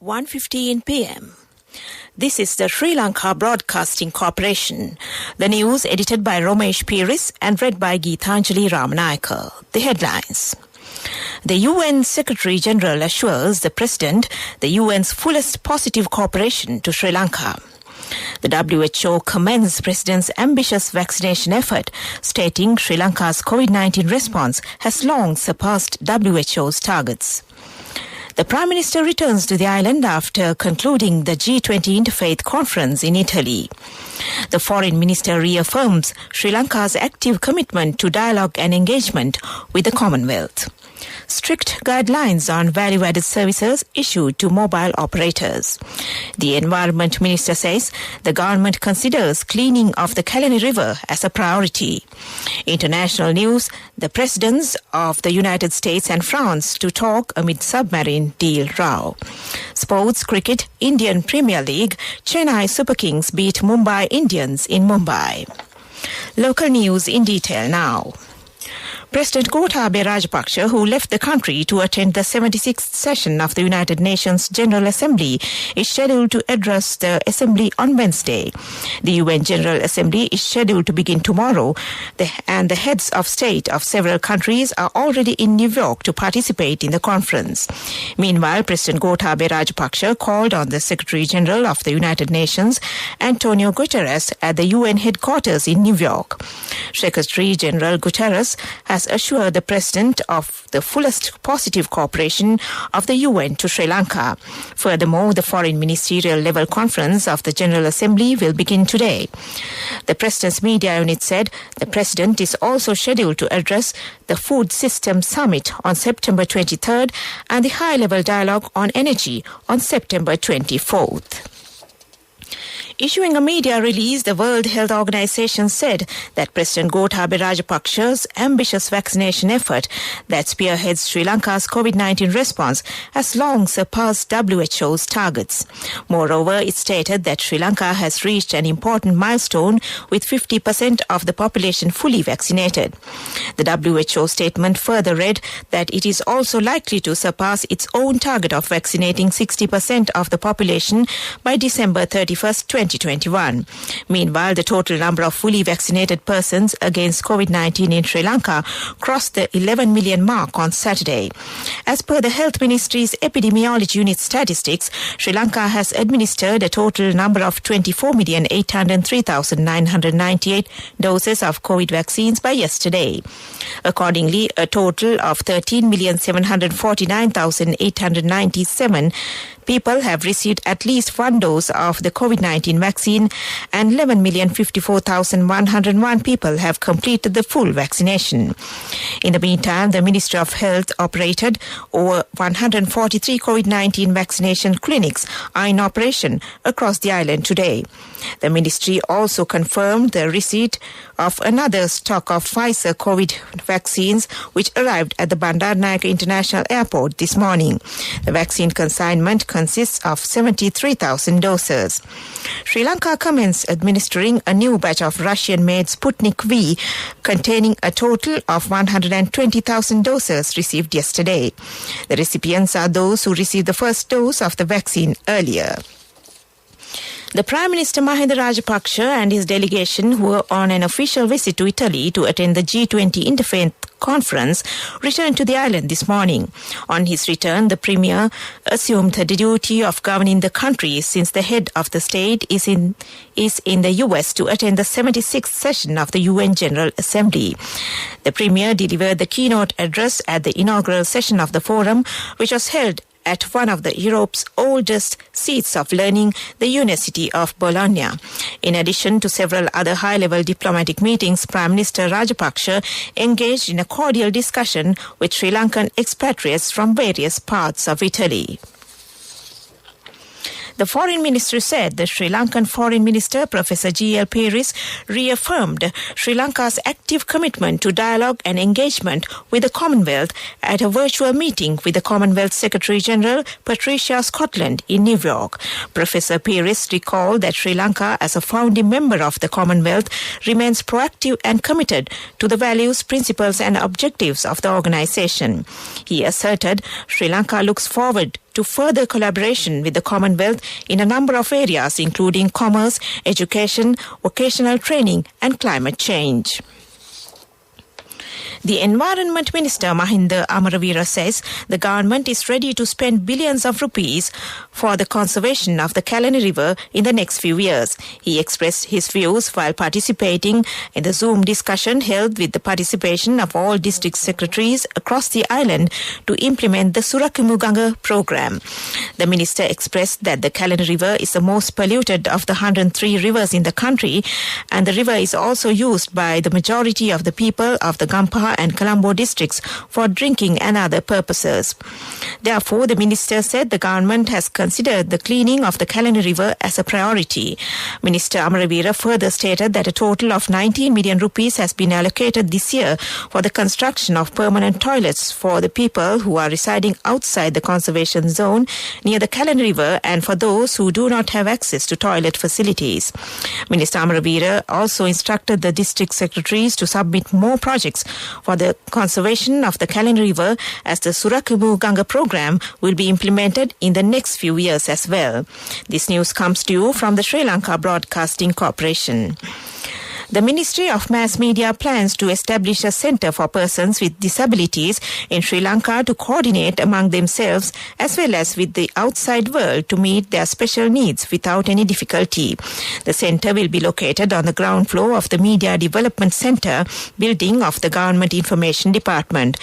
1:15 p.m. This is the Sri Lanka Broadcasting Corporation. The news edited by Romesh Piris and read by Geethanjali Ramanayaka. The headlines. The UN Secretary-General assures the President the UN's fullest positive cooperation to Sri Lanka. The WHO commends President's ambitious vaccination effort, stating Sri Lanka's COVID-19 response has long surpassed WHO's targets. The Prime Minister returns to the island after concluding the G20 Interfaith Conference in Italy. The Foreign Minister reaffirms Sri Lanka's active commitment to dialogue and engagement with the Commonwealth. Strict guidelines on value-added services issued to mobile operators. The Environment Minister says the government considers cleaning of the Kalani River as a priority. International news, the presidents of the United States and France to talk amid submarine deal row. Sports cricket, Indian Premier League, Chennai Super Kings beat Mumbai Indians in Mumbai. Local news in detail now. President Gotabaya Rajapaksa, who left the country to attend the 76th session of the United Nations General Assembly, is scheduled to address the Assembly on Wednesday. The UN General Assembly is scheduled to begin tomorrow, and the heads of state of several countries are already in New York to participate in the conference. Meanwhile, President Gotabaya Rajapaksa called on the Secretary-General of the United Nations, Antonio Guterres, at the UN headquarters in New York. Secretary-General Guterres has assured the President of the fullest positive cooperation of the UN to Sri Lanka. Furthermore, the Foreign Ministerial Level Conference of the General Assembly will begin today. The President's media unit said the President is also scheduled to address the Food Systems Summit on September 23rd and the High-Level Dialogue on Energy on September 24th. Issuing a media release, the World Health Organization said that President Gotabaya Rajapaksa's ambitious vaccination effort that spearheads Sri Lanka's COVID-19 response has long surpassed WHO's targets. Moreover, it stated that Sri Lanka has reached an important milestone with 50% of the population fully vaccinated. The WHO statement further read that it is also likely to surpass its own target of vaccinating 60% of the population by December 31st, 2021. Meanwhile, the total number of fully vaccinated persons against COVID-19 in Sri Lanka crossed the 11 million mark on Saturday. As per the Health Ministry's Epidemiology Unit statistics, Sri Lanka has administered a total number of 24,803,998 doses of COVID vaccines by yesterday. Accordingly, a total of 13,749,897 people have received at least one dose of the COVID-19 vaccine and 11,054,101 people have completed the full vaccination. In the meantime, the Ministry of Health operated over 143 COVID-19 vaccination clinics are in operation across the island today. The ministry also confirmed the receipt of another stock of Pfizer COVID vaccines which arrived at the Bandaranaike International Airport this morning. The vaccine consignment consists of 73,000 doses. Sri Lanka commenced administering a new batch of Russian-made Sputnik V containing a total of 120,000 doses received yesterday. The recipients are those who received the first dose of the vaccine earlier. The Prime Minister Mahinda Rajapaksa and his delegation, who were on an official visit to Italy to attend the G20 Interfaith Conference, returned to the island this morning. On his return, the Premier assumed the duty of governing the country since the head of the state is in the US to attend the 76th session of the UN General Assembly. The Premier delivered the keynote address at the inaugural session of the forum, which was held at one of Europe's oldest seats of learning, the University of Bologna. In addition to several other high-level diplomatic meetings, Prime Minister Rajapaksa engaged in a cordial discussion with Sri Lankan expatriates from various parts of Italy. The Foreign Ministry said the Sri Lankan Foreign Minister Professor G.L. Peris reaffirmed Sri Lanka's active commitment to dialogue and engagement with the Commonwealth at a virtual meeting with the Commonwealth Secretary-General Patricia Scotland in New York. Professor Peris recalled that Sri Lanka, as a founding member of the Commonwealth, remains proactive and committed to the values, principles and objectives of the organisation. He asserted Sri Lanka looks forward to further collaboration with the Commonwealth in a number of areas, including commerce, education, vocational training and climate change. The Environment Minister Mahinda Amaravira says the government is ready to spend billions of rupees for the conservation of the Kalani River in the next few years. He expressed his views while participating in the Zoom discussion held with the participation of all district secretaries across the island to implement the Surakumuganga program. The minister expressed that the Kalani River is the most polluted of the 103 rivers in the country, and the river is also used by the majority of the people of the Gampaha and Colombo districts for drinking and other purposes. Therefore, the minister said the government has considered the cleaning of the Kalani River as a priority. Minister Amaravira further stated that a total of 19 million rupees has been allocated this year for the construction of permanent toilets for the people who are residing outside the conservation zone near the Kalani River and for those who do not have access to toilet facilities. Minister Amaravira also instructed the district secretaries to submit more projects for the conservation of the Kalani River, as the Surakumuganga program will be implemented in the next few years as well. This news comes to you from the Sri Lanka Broadcasting Corporation. The Ministry of Mass Media plans to establish a centre for persons with disabilities in Sri Lanka to coordinate among themselves as well as with the outside world to meet their special needs without any difficulty. The centre will be located on the ground floor of the Media Development Centre building of the Government Information Department.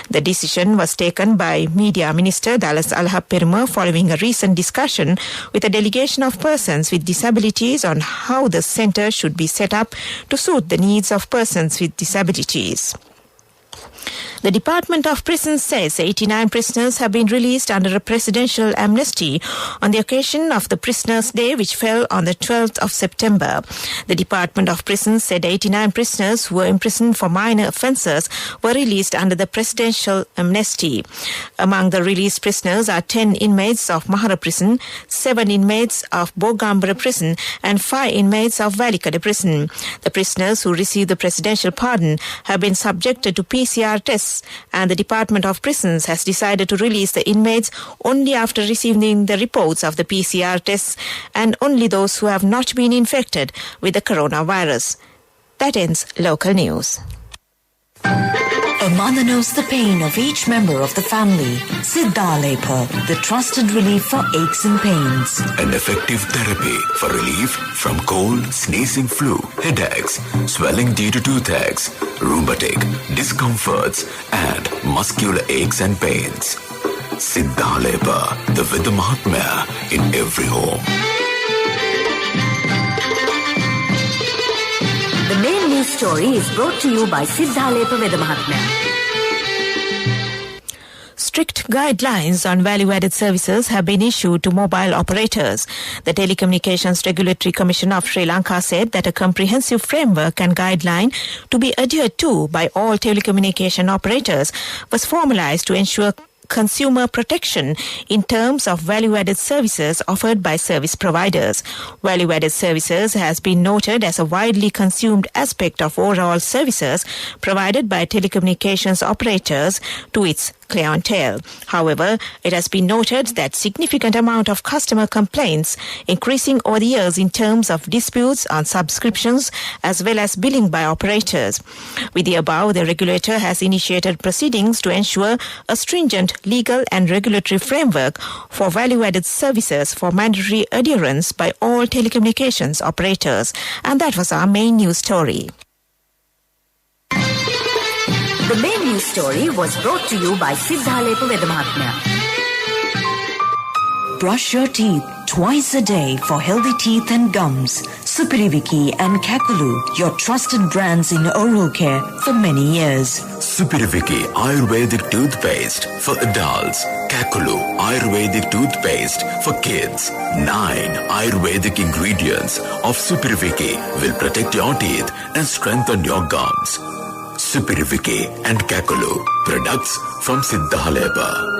The decision was taken by Media Minister Dallas Alhapperuma following a recent discussion with a delegation of persons with disabilities on how the centre should be set up to suit the needs of persons with disabilities. The Department of Prisons says 89 prisoners have been released under a presidential amnesty on the occasion of the Prisoners' Day, which fell on the 12th of September. The Department of Prisons said 89 prisoners who were imprisoned for minor offences were released under the presidential amnesty. Among the released prisoners are 10 inmates of Mahara Prison, 7 inmates of Bogambara Prison and 5 inmates of Valikada Prison. The prisoners who received the presidential pardon have been subjected to PCR tests, and the Department of Prisons has decided to release the inmates only after receiving the reports of the PCR tests and only those who have not been infected with the coronavirus. That ends local news. A mother knows the pain of each member of the family. Siddhalepa, the trusted relief for aches and pains. An effective therapy for relief from cold, sneezing, flu, headaches, swelling due to toothaches, rheumatic, discomforts, and muscular aches and pains. Siddhalepa, the Vidya Mahatmya in every home. The main news story is brought to you by Siddhalepa Vidya Mahatmya. Strict guidelines on value-added services have been issued to mobile operators. The Telecommunications Regulatory Commission of Sri Lanka said that a comprehensive framework and guideline to be adhered to by all telecommunication operators was formalized to ensure consumer protection in terms of value-added services offered by service providers. Value-added services has been noted as a widely consumed aspect of overall services provided by telecommunications operators to its clientele. However, it has been noted that significant amount of customer complaints increasing over the years in terms of disputes on subscriptions as well as billing by operators. With the above, the regulator has initiated proceedings to ensure a stringent legal and regulatory framework for value-added services for mandatory adherence by all telecommunications operators. And that was our main news story. The main news story was brought to you by Siddhalepa Vidya Mahatmya. Brush your teeth twice a day for healthy teeth and gums. Supiriviki and Kakulu, your trusted brands in oral care for many years. Supiriviki Ayurvedic toothpaste for adults. Kakulu Ayurvedic toothpaste for kids. 9 Ayurvedic ingredients of Supiriviki will protect your teeth and strengthen your gums. Supiriviki and Kakulu, products from Siddhaleba.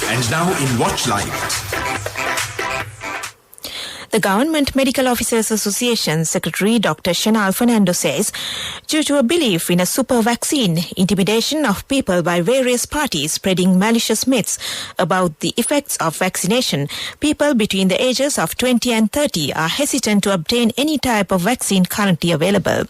And now in Watch Light. The Government Medical Officers Association Secretary Dr. Shanal Fernando says, due to a belief in a super vaccine, intimidation of people by various parties spreading malicious myths about the effects of vaccination, people between the ages of 20 and 30 are hesitant to obtain any type of vaccine currently available.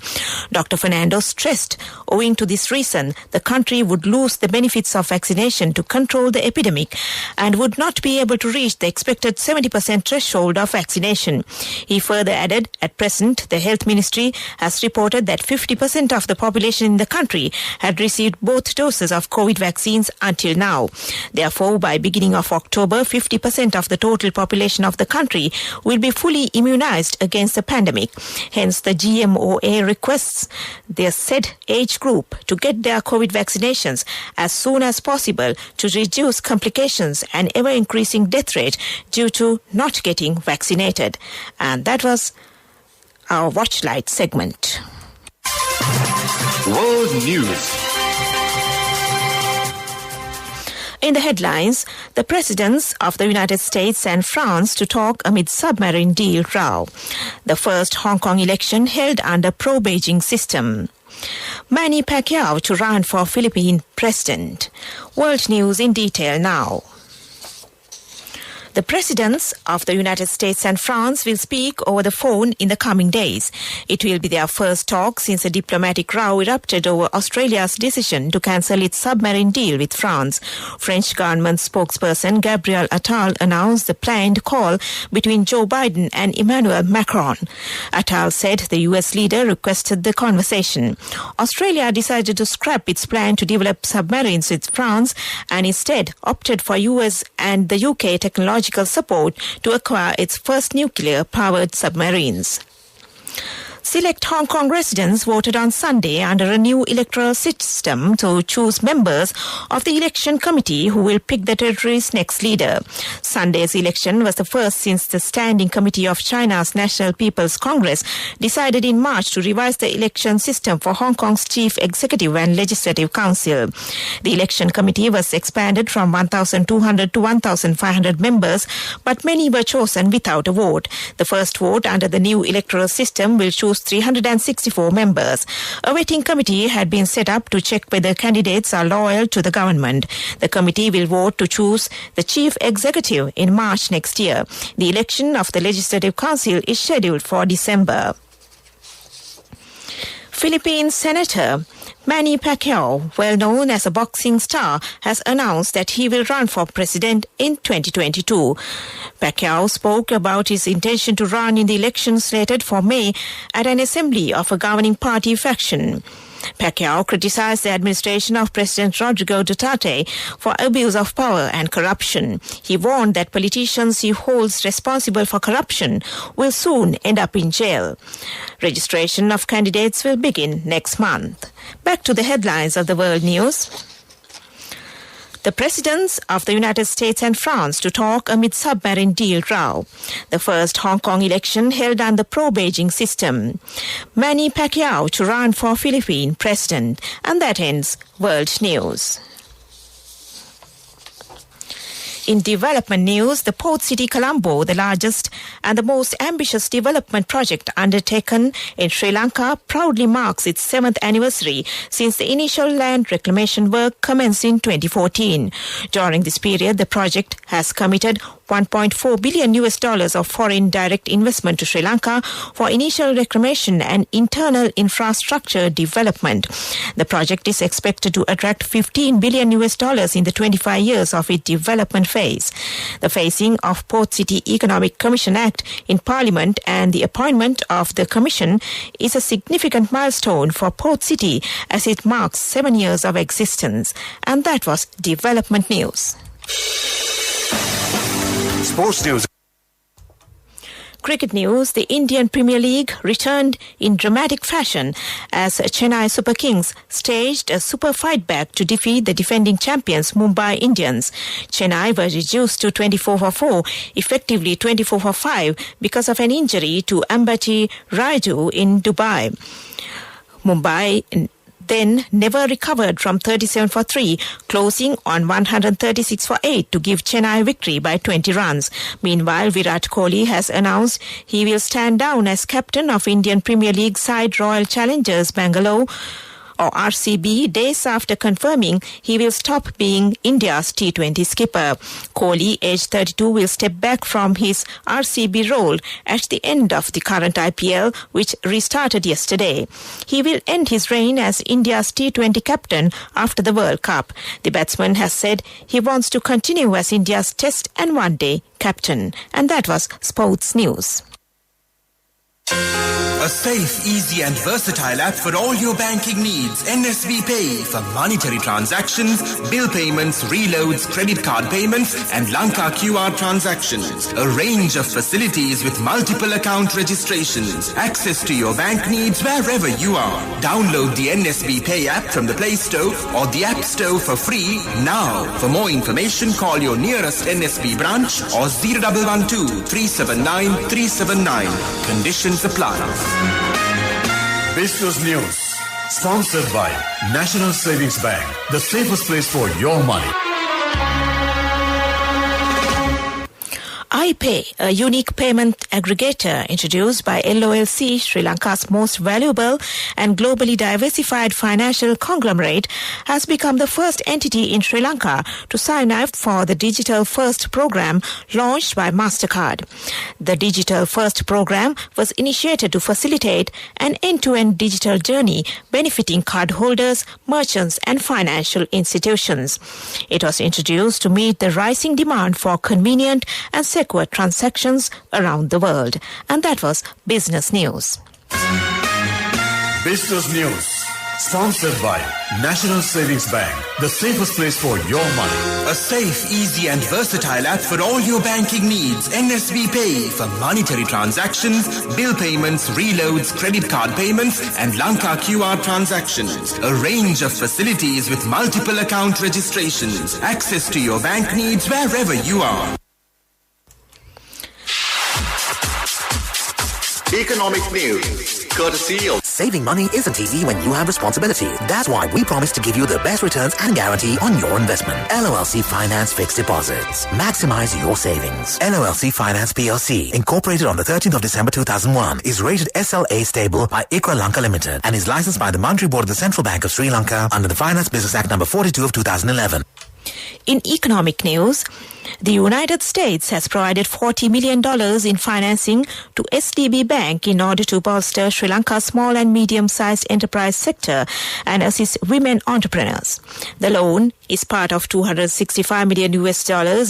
Dr. Fernando stressed, owing to this reason, the country would lose the benefits of vaccination to control the epidemic and would not be able to reach the expected 70% threshold of vaccination. He further added, at present, the Health Ministry has reported that 50% of the population in the country had received both doses of COVID vaccines until now. Therefore, by beginning of October, 50% of the total population of the country will be fully immunized against the pandemic. Hence, the GMOA requests their said age group to get their COVID vaccinations as soon as possible to reduce complications and ever-increasing death rate due to not getting vaccinated. And that was our Watchlight segment. World News. In the headlines, the presidents of the United States and France to talk amid submarine deal row. The first Hong Kong election held under pro-Beijing system. Manny Pacquiao to run for Philippine president. World news in detail now. The presidents of the United States and France will speak over the phone in the coming days. It will be their first talk since a diplomatic row erupted over Australia's decision to cancel its submarine deal with France. French government spokesperson Gabriel Attal announced the planned call between Joe Biden and Emmanuel Macron. Attal said the US leader requested the conversation. Australia decided to scrap its plan to develop submarines with France and instead opted for US and the UK technological support to acquire its first nuclear-powered submarines. Select Hong Kong residents voted on Sunday under a new electoral system to choose members of the election committee who will pick the territory's next leader. Sunday's election was the first since the Standing Committee of China's National People's Congress decided in March to revise the election system for Hong Kong's Chief Executive and Legislative Council. The election committee was expanded from 1,200 to 1,500 members, but many were chosen without a vote. The first vote under the new electoral system will choose 364 members. A vetting committee had been set up to check whether candidates are loyal to the government. The committee will vote to choose the chief executive in March next year. The election of the Legislative Council is scheduled for December. Philippine Senator Manny Pacquiao, well known as a boxing star, has announced that he will run for president in 2022. Pacquiao spoke about his intention to run in the election slated for May at an assembly of a governing party faction. Pacquiao criticized the administration of President Rodrigo Duterte for abuse of power and corruption. He warned that politicians he holds responsible for corruption will soon end up in jail. Registration of candidates will begin next month. Back to the headlines of the world news. The presidents of the United States and France to talk amid submarine deal row. The first Hong Kong election held under pro-Beijing system. Manny Pacquiao to run for Philippine president. And that ends World News. In development news, the Port City Colombo, the largest and the most ambitious development project undertaken in Sri Lanka, proudly marks its 7th anniversary since the initial land reclamation work commenced in 2014. During this period, the project has committed $1.4 billion of foreign direct investment to Sri Lanka for initial reclamation and internal infrastructure development. The project is expected to attract $15 billion in the 25 years of its development phase. The phasing of Port City Economic Commission Act in Parliament and the appointment of the Commission is a significant milestone for Port City as it marks 7 years of existence. And that was development news. Sports news. Cricket news. The Indian Premier League returned in dramatic fashion as Chennai Super Kings staged a super fight back to defeat the defending champions Mumbai Indians. Chennai were reduced to 24 for 4, effectively 24 for 5 because of an injury to Ambati Rayudu in Dubai. Mumbai then never recovered from 37 for 3, closing on 136 for 8 to give Chennai victory by 20 runs. Meanwhile, Virat Kohli has announced he will stand down as captain of Indian Premier League side Royal Challengers Bangalore or RCB days after confirming he will stop being India's T20 skipper. Kohli, aged 32, will step back from his RCB role at the end of the current IPL, which restarted yesterday. He will end his reign as India's T20 captain after the World Cup. The batsman has said he wants to continue as India's Test and One-Day captain. And that was Sports News. A safe, easy and versatile app for all your banking needs. NSB Pay for monetary transactions, bill payments, reloads, credit card payments and Lanka QR transactions. A range of facilities with multiple account registrations. Access to your bank needs wherever you are. Download the NSB Pay app from the Play Store or the App Store for free now. For more information, call your nearest NSB branch or 0112 379 379. Conditions apply. Business News, sponsored by National Savings Bank, the safest place for your money. iPay, a unique payment aggregator introduced by LOLC, Sri Lanka's most valuable and globally diversified financial conglomerate, has become the first entity in Sri Lanka to sign up for the Digital First program launched by MasterCard. The Digital First program was initiated to facilitate an end-to-end digital journey benefiting cardholders, merchants and financial institutions. It was introduced to meet the rising demand for convenient and secure transactions around the world. And that was Business News. Business News, sponsored by National Savings Bank, the safest place for your money. A safe, easy and versatile app for all your banking needs. NSB Pay for monetary transactions, bill payments, reloads, credit card payments and Lanka QR transactions. A range of facilities with multiple account registrations. Access to your bank needs wherever you are. Economic news, courtesy of... Saving money isn't easy when you have responsibility. That's why we promise to give you the best returns and guarantee on your investment. LOLC Finance Fixed Deposits. Maximize your savings. LOLC Finance PLC, incorporated on the 13th of December 2001, is rated SLA stable by ICRA Lanka Limited and is licensed by the Monetary Board of the Central Bank of Sri Lanka under the Finance Business Act number 42 of 2011. In economic news, the United States has provided $40 million in financing to SLBC Bank in order to bolster Sri Lanka's small and medium-sized enterprise sector and assist women entrepreneurs. The loan is part of $265 million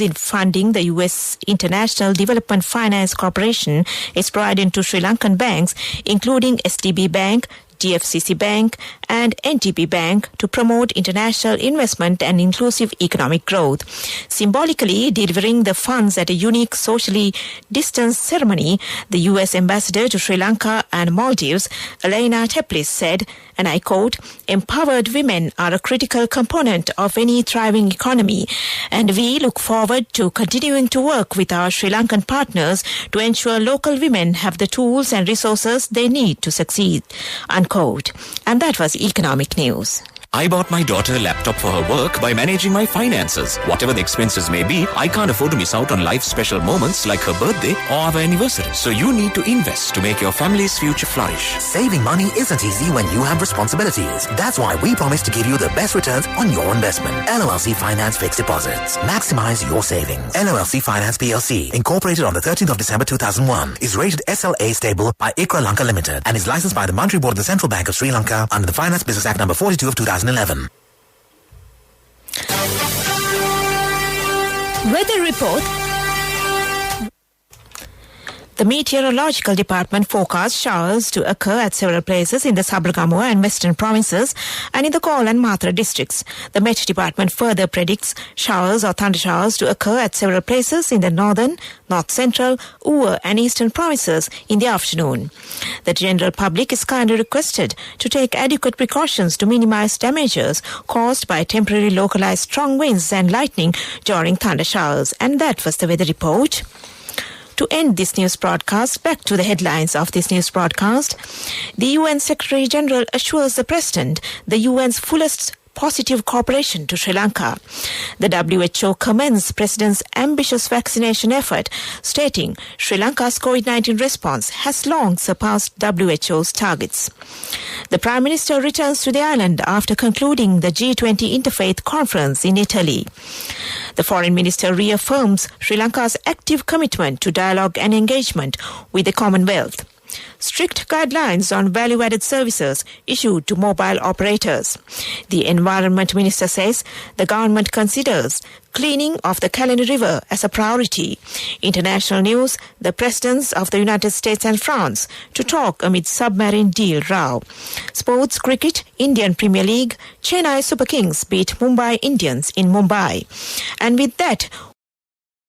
in funding the U.S. International Development Finance Corporation is providing to Sri Lankan banks, including SLBC Bank, GFCC Bank and NTP Bank to promote international investment and inclusive economic growth. Symbolically delivering the funds at a unique socially distanced ceremony, the U.S. Ambassador to Sri Lanka and Maldives, Elena Teplis, said, and I quote, "Empowered women are a critical component of any thriving economy, and we look forward to continuing to work with our Sri Lankan partners to ensure local women have the tools and resources they need to succeed," unquote. And that was economic news. I bought my daughter a laptop for her work by managing my finances. Whatever the expenses may be, I can't afford to miss out on life's special moments like her birthday or our anniversary. So you need to invest to make your family's future flourish. Saving money isn't easy when you have responsibilities. That's why we promise to give you the best returns on your investment. LOLC Finance Fixed Deposits. Maximize your savings. LOLC Finance PLC, incorporated on the 13th of December 2001, is rated SLA stable by ICRA Lanka Limited and is licensed by the Monetary Board of the Central Bank of Sri Lanka under the Finance Business Act number 42 of 2011. Weather report. The Meteorological Department forecast showers to occur at several places in the Sabaragamuwa and Western provinces and in the Galle and Matra districts. The Met Department further predicts showers or thundershowers to occur at several places in the northern, north central, Uwa and eastern provinces in the afternoon. The general public is kindly requested to take adequate precautions to minimize damages caused by temporary localized strong winds and lightning during thundershowers. And that was the weather report. To end this news broadcast, back to the headlines of this news broadcast. The UN Secretary General assures the President the UN's fullest positive cooperation to Sri Lanka. The WHO commends President's ambitious vaccination effort, stating Sri Lanka's COVID-19 response has long surpassed WHO's targets. The Prime Minister returns to the island after concluding the G20 Interfaith Conference in Italy. The Foreign Minister reaffirms Sri Lanka's active commitment to dialogue and engagement with the Commonwealth. Strict guidelines on value-added services issued to mobile operators. The Environment Minister says the government considers cleaning of the Kalani River as a priority. International news, the presidents of the United States and France to talk amid submarine deal row. Sports cricket, Indian Premier League, Chennai Super Kings beat Mumbai Indians in Mumbai. And with that,